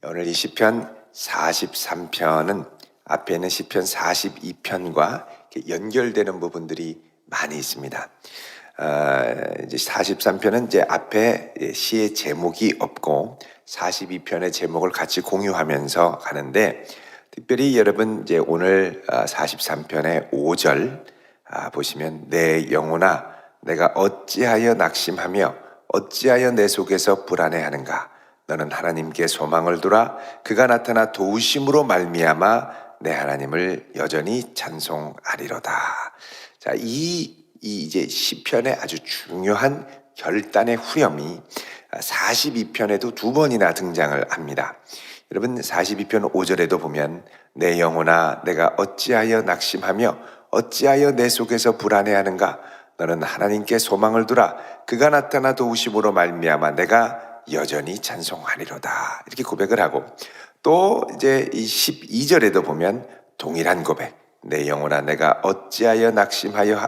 오늘 이 시편 43편은 앞에 있는 시편 42편과 연결되는 부분들이 많이 있습니다. 이제 43편은 이제 앞에 시의 제목이 없고 42편의 제목을 같이 공유하면서 가는데, 특별히 여러분 이제 오늘 43편의 5절 보시면, 내 영혼아 내가 어찌하여 낙심하며 어찌하여 내 속에서 불안해하는가. 너는 하나님께 소망을 두라. 그가 나타나 도우심으로 말미암아 내 하나님을 여전히 찬송하리로다. 자, 이제 시편의 아주 중요한 결단의 후렴이 42편에도 두 번이나 등장을 합니다. 여러분 42편 5절에도 보면, 내 영혼아 내가 어찌하여 낙심하며 어찌하여 내 속에서 불안해하는가. 너는 하나님께 소망을 두라. 그가 나타나 도우심으로 말미암아 내가 여전히 찬송하리로다. 이렇게 고백을 하고, 또 이제 이 12절에도 보면 동일한 고백, 내 영혼아 내가 어찌하여 낙심하며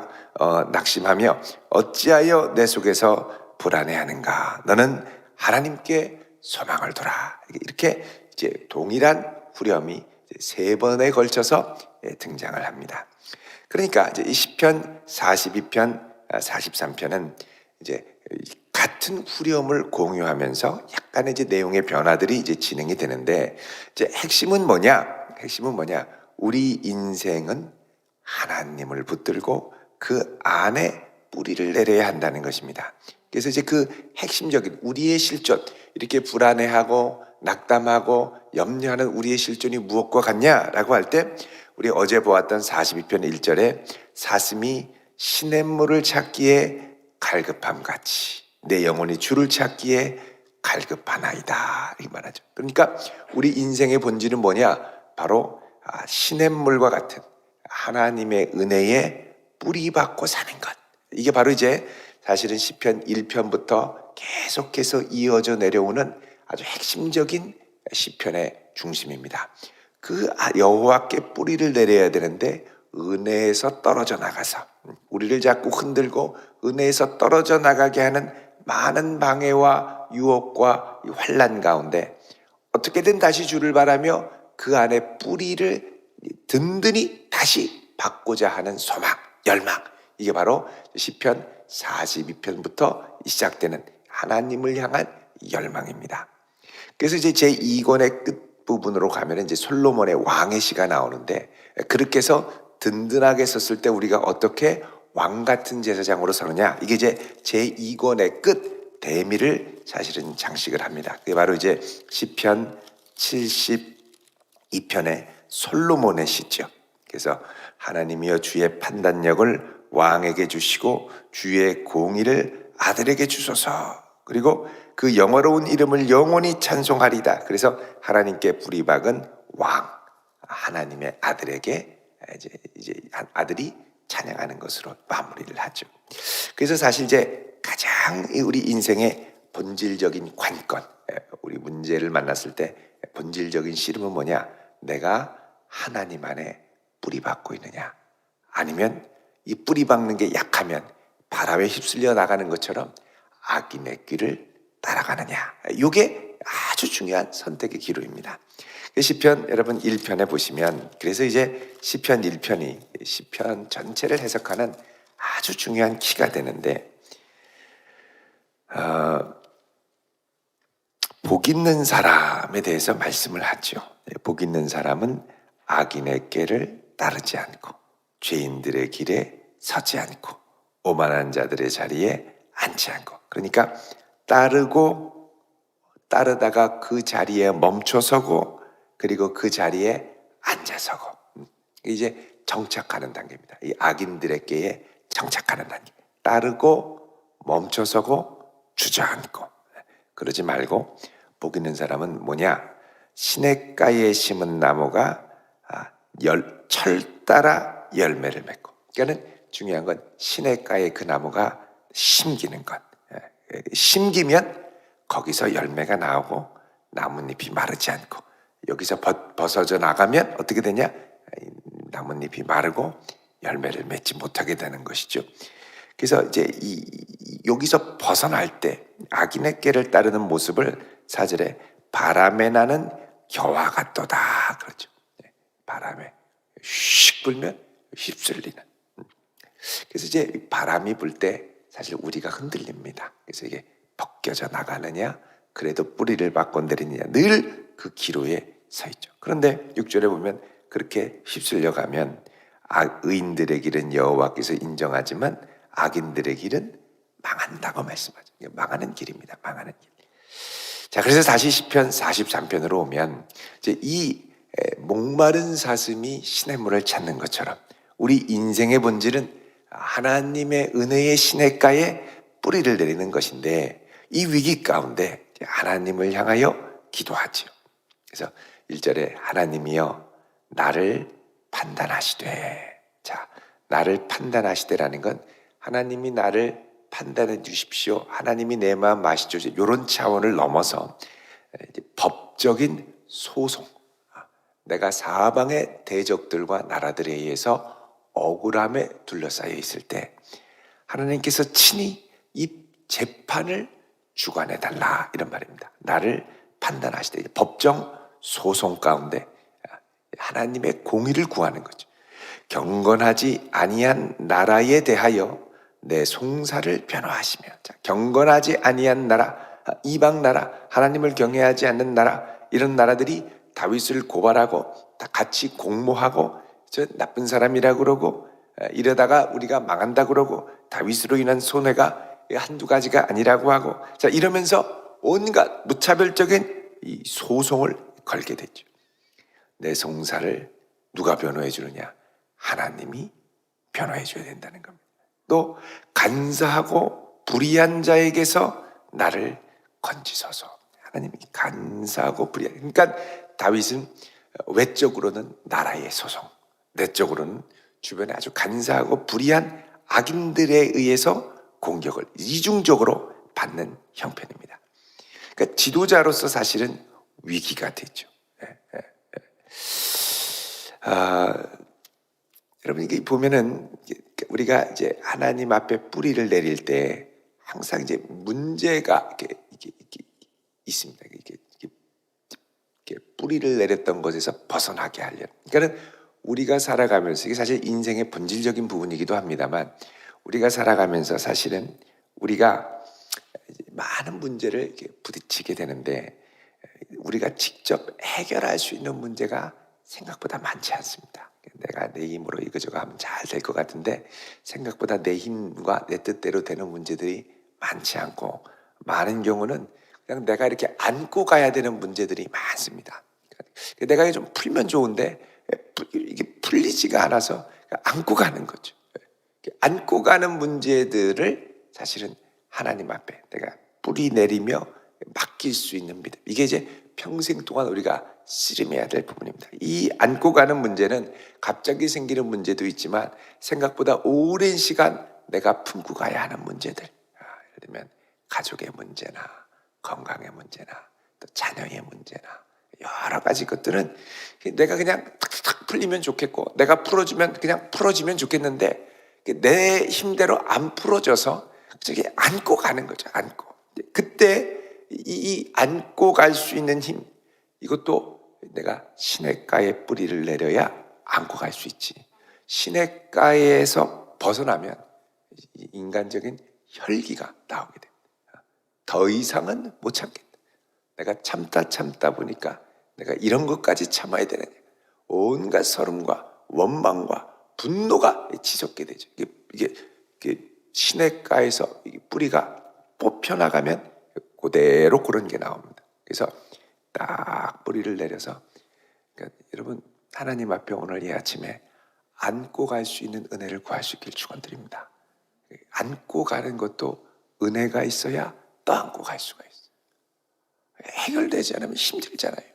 어찌하여 내 속에서 불안해하는가. 너는 하나님께 소망을 두라. 이렇게 이제 동일한 후렴이 세 번에 걸쳐서 등장을 합니다. 그러니까 이제 이 시편 42편, 43편은 이제 같은 후렴을 공유하면서 약간의 이제 내용의 변화들이 이제 진행이 되는데, 이제 핵심은 뭐냐? 우리 인생은 하나님을 붙들고 그 안에 뿌리를 내려야 한다는 것입니다. 그래서 이제 그 핵심적인 우리의 실존, 이렇게 불안해하고 낙담하고 염려하는 우리의 실존이 무엇과 같냐라고 할 때, 우리 어제 보았던 42편 1절에 사슴이 시냇물을 찾기에 갈급함 같이 내 영혼이 주를 찾기에 갈급하나이다, 이 말하죠. 그러니까 우리 인생의 본질은 뭐냐? 바로 시냇물과 같은 하나님의 은혜에 뿌리박고 사는 것. 이게 바로 이제 사실은 시편 1편부터 계속해서 이어져 내려오는 아주 핵심적인 시편의 중심입니다. 그 여호와께 뿌리를 내려야 되는데, 은혜에서 떨어져 나가서 우리를 자꾸 흔들고 은혜에서 떨어져 나가게 하는 많은 방해와 유혹과 환난 가운데 어떻게든 다시 주를 바라며 그 안에 뿌리를 든든히 다시 받고자 하는 소망, 열망, 이게 바로 시편 42편부터 시작되는 하나님을 향한 열망입니다. 그래서 이제 제2권의 끝부분으로 가면 이제 솔로몬의 왕의 시가 나오는데, 그렇게 해서 든든하게 섰을 때 우리가 어떻게 왕 같은 제사장으로 서느냐, 이게 이제 제2권의 끝 대미를 사실은 장식을 합니다. 그게 바로 이제 시편 72편의 솔로몬의 시죠. 그래서 하나님이여 주의 판단력을 왕에게 주시고 주의 공의를 아들에게 주소서. 그리고 그 영어로운 이름을 영원히 찬송하리다. 그래서 하나님께 뿌리박은 왕, 하나님의 아들에게 이제 아들이 찬양하는 것으로 마무리를 하죠. 그래서 사실 이제 가장 우리 인생의 본질적인 관건, 우리 문제를 만났을 때 본질적인 씨름은 뭐냐? 내가 하나님 안에 뿌리 박고 있느냐, 아니면 이 뿌리 박는 게 약하면 바람에 휩쓸려 나가는 것처럼 악인의 길을 따라가느냐. 이게 아주 중요한 선택의 기로입니다. 시편 여러분 1편에 보시면, 그래서 이제 시편 1편이 시편 전체를 해석하는 아주 중요한 키가 되는데, 복 있는 사람에 대해서 말씀을 하죠. 복 있는 사람은 악인의 길을 따르지 않고 죄인들의 길에 서지 않고 오만한 자들의 자리에 앉지 않고, 그러니까 따르다가 그 자리에 멈춰서고, 그리고 그 자리에 앉아서고, 이제 정착하는 단계입니다. 이 악인들의 길에 정착하는 단계. 따르고 멈춰서고 주저앉고. 그러지 말고 복 있는 사람은 뭐냐? 시냇가에 심은 나무가 철 따라 열매를 맺고. 그러니까 중요한 건 시냇가에 그 나무가 심기는 것. 심기면 거기서 열매가 나오고 나뭇잎이 마르지 않고, 여기서 벗어져 나가면 어떻게 되냐? 나뭇잎이 마르고 열매를 맺지 못하게 되는 것이죠. 그래서 이제 여기서 벗어날 때 악인의 길을 따르는 모습을 4절에 바람에 나는 겨와 같도다 그렇죠. 바람에 휙 불면 휩쓸리는. 그래서 이제 바람이 불 때 사실 우리가 흔들립니다. 그래서 이게 벗겨져 나가느냐 그래도 뿌리를 받고 내리느냐 늘 그 기로에 서 있죠. 그런데 6절에 보면 그렇게 휩쓸려 가면 의인들의 길은 여호와께서 인정하지만 악인들의 길은 망한다고 말씀하죠. 망하는 길입니다. 망하는 길. 자, 그래서 다시 시편 43편으로 오면 이제 이 목마른 사슴이 시냇물을 찾는 것처럼 우리 인생의 본질은 하나님의 은혜의 시냇가에 뿌리를 내리는 것인데 이 위기 가운데 하나님을 향하여 기도하지요. 그래서 1절에 하나님이여 나를 판단하시되, 자, 나를 판단하시되라는 건 하나님이 나를 판단해 주십시오. 하나님이 내 마음 아시죠. 이런 차원을 넘어서 법적인 소송, 내가 사방의 대적들과 나라들에 의해서 억울함에 둘러싸여 있을 때 하나님께서 친히 이 재판을 주관해 달라 이런 말입니다. 나를 판단하시되 법정 소송 가운데 하나님의 공의를 구하는 거죠. 경건하지 아니한 나라에 대하여 내 송사를 변호하시며, 자, 경건하지 아니한 나라, 이방 나라, 하나님을 경외하지 않는 나라, 이런 나라들이 다윗을 고발하고 다 같이 공모하고 저 나쁜 사람이라고 그러고 이러다가 우리가 망한다 그러고 다윗으로 인한 손해가 한두 가지가 아니라고 하고, 자, 이러면서 온갖 무차별적인 이 소송을 걸게 됐죠. 내 송사를 누가 변호해 주느냐? 하나님이 변호해 줘야 된다는 겁니다. 또 간사하고 불의한 자에게서 나를 건지소서. 하나님이 간사하고 불의한, 그러니까 다윗은 외적으로는 나라의 소송, 내적으로는 주변에 아주 간사하고 불의한 악인들에 의해서 공격을 이중적으로 받는 형편입니다. 그러니까 지도자로서 사실은 위기가 되죠. 여러분, 이게 보면은 우리가 이제 하나님 앞에 뿌리를 내릴 때 항상 이제 문제가 이렇게 있습니다. 이렇게 뿌리를 내렸던 것에서 벗어나게 하려는. 그러니까는 우리가 살아가면서 이게 사실 인생의 본질적인 부분이기도 합니다만, 우리가 살아가면서 사실은 우리가 많은 문제를 이렇게 부딪히게 되는데 우리가 직접 해결할 수 있는 문제가 생각보다 많지 않습니다. 내가 내 힘으로 이거저거 하면 잘 될 것 같은데 생각보다 내 힘과 내 뜻대로 되는 문제들이 많지 않고, 많은 경우는 그냥 내가 이렇게 안고 가야 되는 문제들이 많습니다. 내가 좀 풀면 좋은데 이게 풀리지가 않아서 안고 가는 거죠. 안고 가는 문제들을 사실은 하나님 앞에 내가 뿌리 내리며 맡길 수 있는 믿음, 이게 이제 평생 동안 우리가 씨름해야 될 부분입니다. 이 안고 가는 문제는 갑자기 생기는 문제도 있지만 생각보다 오랜 시간 내가 품고 가야 하는 문제들, 예를 들면 가족의 문제나 건강의 문제나 또 자녀의 문제나 여러 가지 것들은 내가 그냥 탁탁 풀리면 좋겠고 내가 풀어주면 그냥 풀어지면 좋겠는데 내 힘대로 안 풀어져서 저기 안고 가는 거죠. 안고. 그때 이 안고 갈 수 있는 힘, 이것도 내가 시냇가에 뿌리를 내려야 안고 갈 수 있지. 시냇가에서 벗어나면 인간적인 혈기가 나오게 돼. 더 이상은 못 참겠다. 내가 참다 보니까 내가 이런 것까지 참아야 되느냐. 온갖 서름과 원망과 분노가 치솟게 되죠. 이게 시냇가에서 뿌리가 뽑혀나가면 그대로 그런 게 나옵니다. 그래서 딱 뿌리를 내려서, 그러니까 여러분 하나님 앞에 오늘 이 아침에 안고 갈 수 있는 은혜를 구할 수 있길 축원드립니다. 안고 가는 것도 은혜가 있어야 또 안고 갈 수가 있어요. 해결되지 않으면 힘들잖아요.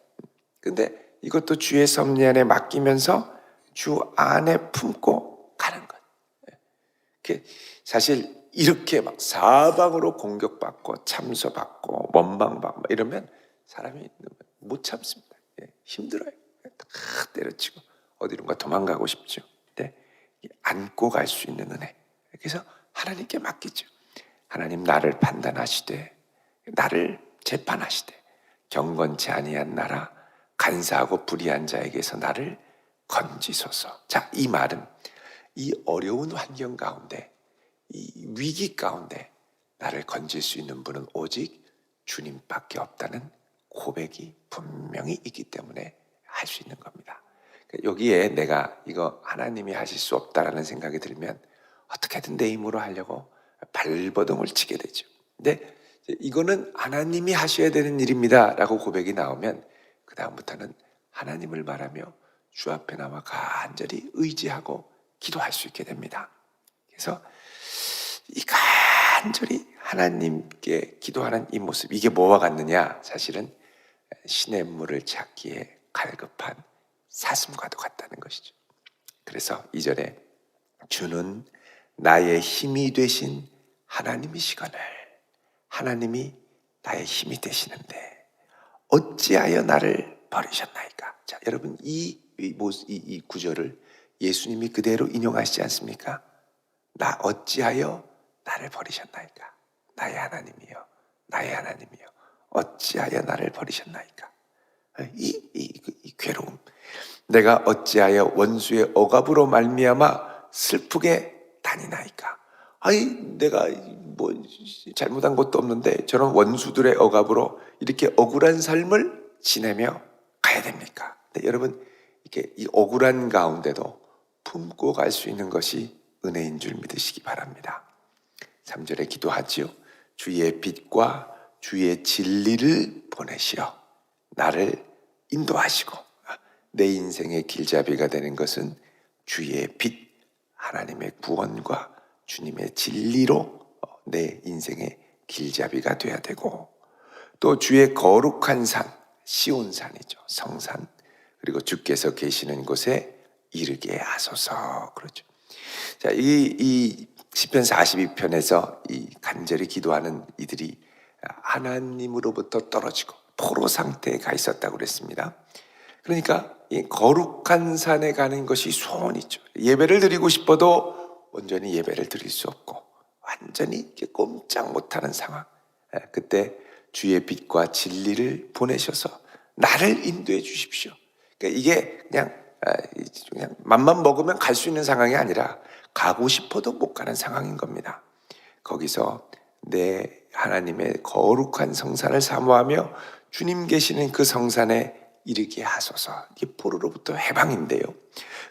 근데 이것도 주의 섭리 안에 맡기면서 주 안에 품고 가는 것. 사실 이렇게 막 사방으로 공격받고 참소받고 원망받고 이러면 사람이 못 참습니다. 힘들어요. 다 때려치고 어디론가 도망가고 싶죠. 근데 안고 갈 수 있는 은혜. 그래서 하나님께 맡기죠. 하나님 나를 판단하시되 나를 재판하시되 경건치 아니한 나라 간사하고 불의한 자에게서 나를 건지소서. 자, 이 말은 이 어려운 환경 가운데, 이 위기 가운데 나를 건질 수 있는 분은 오직 주님밖에 없다는 고백이 분명히 있기 때문에 할 수 있는 겁니다. 여기에 내가 이거 하나님이 하실 수 없다라는 생각이 들면 어떻게든 내 힘으로 하려고 발버둥을 치게 되죠. 근데 이거는 하나님이 하셔야 되는 일입니다 라고 고백이 나오면 그 다음부터는 하나님을 말하며 주 앞에 나와 간절히 의지하고 기도할 수 있게 됩니다. 그래서 이 간절히 하나님께 기도하는 이 모습, 이게 뭐와 같느냐? 사실은 시냇물을 찾기에 갈급한 사슴과도 같다는 것이죠. 그래서 2절에 주는 나의 힘이 되신 하나님이시거늘, 하나님이 나의 힘이 되시는데 어찌하여 나를 버리셨나이까? 자, 여러분 이 구절을 예수님이 그대로 인용하시지 않습니까? 나 어찌하여 나를 버리셨나이까? 나의 하나님이여, 나의 하나님이여, 어찌하여 나를 버리셨나이까? 이 괴로움, 내가 어찌하여 원수의 억압으로 말미암아 슬프게 다니나이까? 아니 내가 뭐 잘못한 것도 없는데 저런 원수들의 억압으로 이렇게 억울한 삶을 지내며 가야 됩니까? 네, 여러분 이렇게 이 억울한 가운데도 품고 갈 수 있는 것이 은혜인 줄 믿으시기 바랍니다. 3절에 기도하지요. 주의 빛과 주의 진리를 보내시어 나를 인도하시고, 내 인생의 길잡이가 되는 것은 주의 빛, 하나님의 구원과 주님의 진리로 내 인생의 길잡이가 돼야 되고, 또 주의 거룩한 산, 시온산이죠, 성산, 그리고 주께서 계시는 곳에 이르게 하소서. 그렇죠. 자, 이 시편 42편에서 이 간절히 기도하는 이들이 하나님으로부터 떨어지고 포로 상태에 가 있었다고 그랬습니다. 그러니까 이 거룩한 산에 가는 것이 소원이죠. 예배를 드리고 싶어도 온전히 예배를 드릴 수 없고 완전히 이렇게 꼼짝 못하는 상황. 그때 주의 빛과 진리를 보내셔서 나를 인도해 주십시오. 그러니까 이게 그냥 맘만 먹으면 갈 수 있는 상황이 아니라 가고 싶어도 못 가는 상황인 겁니다. 거기서 내 하나님의 거룩한 성산을 사모하며 주님 계시는 그 성산에 이르게 하소서. 이게 포로로부터 해방인데요.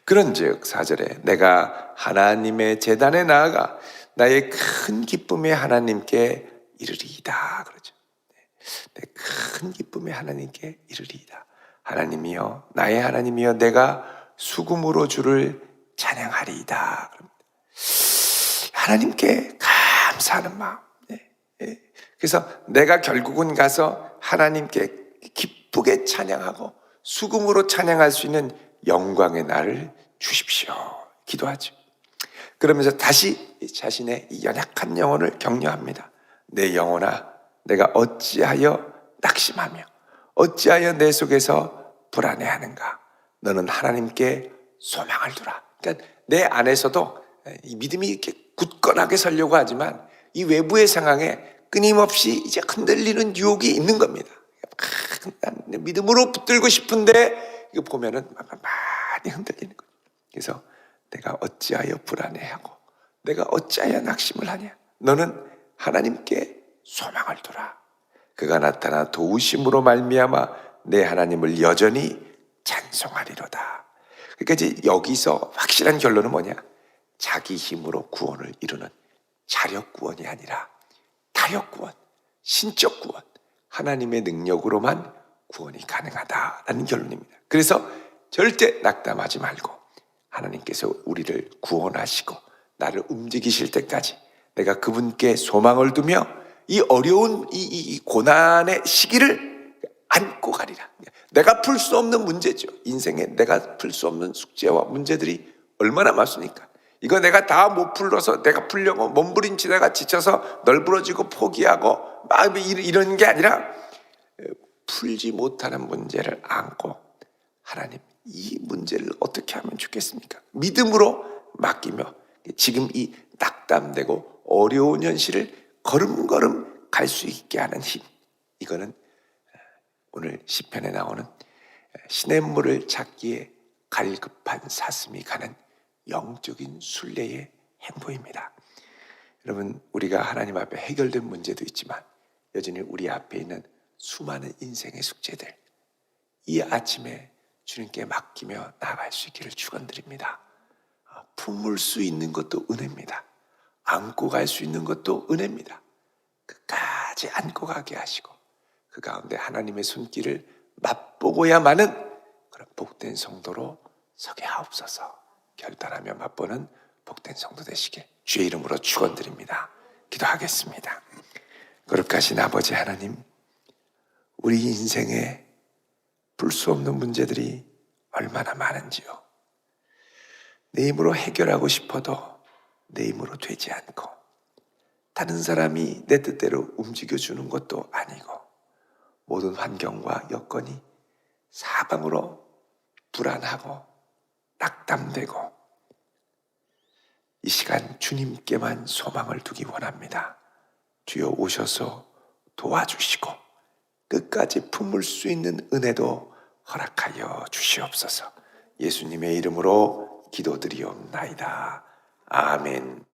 그런즉 4절에 내가 하나님의 제단에 나아가 나의 큰 기쁨의 하나님께 이르리이다. 그러죠. 내 큰 기쁨의 하나님께 이르리이다. 하나님이여, 나의 하나님이여, 내가 수금으로 주를 찬양하리이다. 하나님께 감사하는 마음. 그래서 내가 결국은 가서 하나님께 기쁘게 찬양하고 수금으로 찬양할 수 있는 영광의 날을 주십시오. 기도하죠. 그러면서 다시 자신의 연약한 영혼을 격려합니다. 내 영혼아, 내가 어찌하여 낙심하며 어찌하여 내 속에서 불안해하는가? 너는 하나님께 소망을 두라. 그러니까 내 안에서도 이 믿음이 이렇게 굳건하게 서려고 하지만 이 외부의 상황에 끊임없이 이제 흔들리는 유혹이 있는 겁니다. 믿음으로 붙들고 싶은데 이거 보면은 많이 흔들리는 거예요. 그래서 내가 어찌하여 불안해하고 내가 어찌하여 낙심을 하냐? 너는 하나님께 소망을 두라. 그가 나타나 도우심으로 말미암아 내 하나님을 여전히 찬송하리로다. 그러니까 이제 여기서 확실한 결론은 뭐냐? 자기 힘으로 구원을 이루는 자력 구원이 아니라 타력 구원, 신적 구원, 하나님의 능력으로만 구원이 가능하다라는 결론입니다. 그래서 절대 낙담하지 말고 하나님께서 우리를 구원하시고 나를 움직이실 때까지 내가 그분께 소망을 두며 이 어려운 이 고난의 시기를 안고 가리라. 내가 풀 수 없는 문제죠. 인생에 내가 풀 수 없는 숙제와 문제들이 얼마나 많습니까? 이거 내가 다 못 풀어서 내가 풀려고 몸부림치다가 지쳐서 널브러지고 포기하고 막 이런 게 아니라 풀지 못하는 문제를 안고 하나님, 이 문제를 어떻게 하면 좋겠습니까? 믿음으로 맡기며 지금 이 낙담되고 어려운 현실을 걸음걸음 갈 수 있게 하는 힘, 이거는 오늘 시편에 나오는 시냇물을 찾기에 갈급한 사슴이 가는 영적인 순례의 행보입니다. 여러분, 우리가 하나님 앞에 해결된 문제도 있지만 여전히 우리 앞에 있는 수많은 인생의 숙제들, 이 아침에 주님께 맡기며 나아갈 수 있기를 축원드립니다. 품을 수 있는 것도 은혜입니다. 안고 갈 수 있는 것도 은혜입니다. 끝까지 안고 가게 하시고 그 가운데 하나님의 손길을 맛보고야만은 그런 복된 성도로 서게 하옵소서. 결단하며 맛보는 복된 성도 되시길 주의 이름으로 축원드립니다. 기도하겠습니다. 거룩하신 아버지 하나님, 우리 인생에 풀 수 없는 문제들이 얼마나 많은지요. 내 힘으로 해결하고 싶어도 내 힘으로 되지 않고 다른 사람이 내 뜻대로 움직여주는 것도 아니고 모든 환경과 여건이 사방으로 불안하고 낙담되고 이 시간 주님께만 소망을 두기 원합니다. 주여 오셔서 도와주시고 끝까지 품을 수 있는 은혜도 허락하여 주시옵소서. 예수님의 이름으로 기도드리옵나이다. 아멘.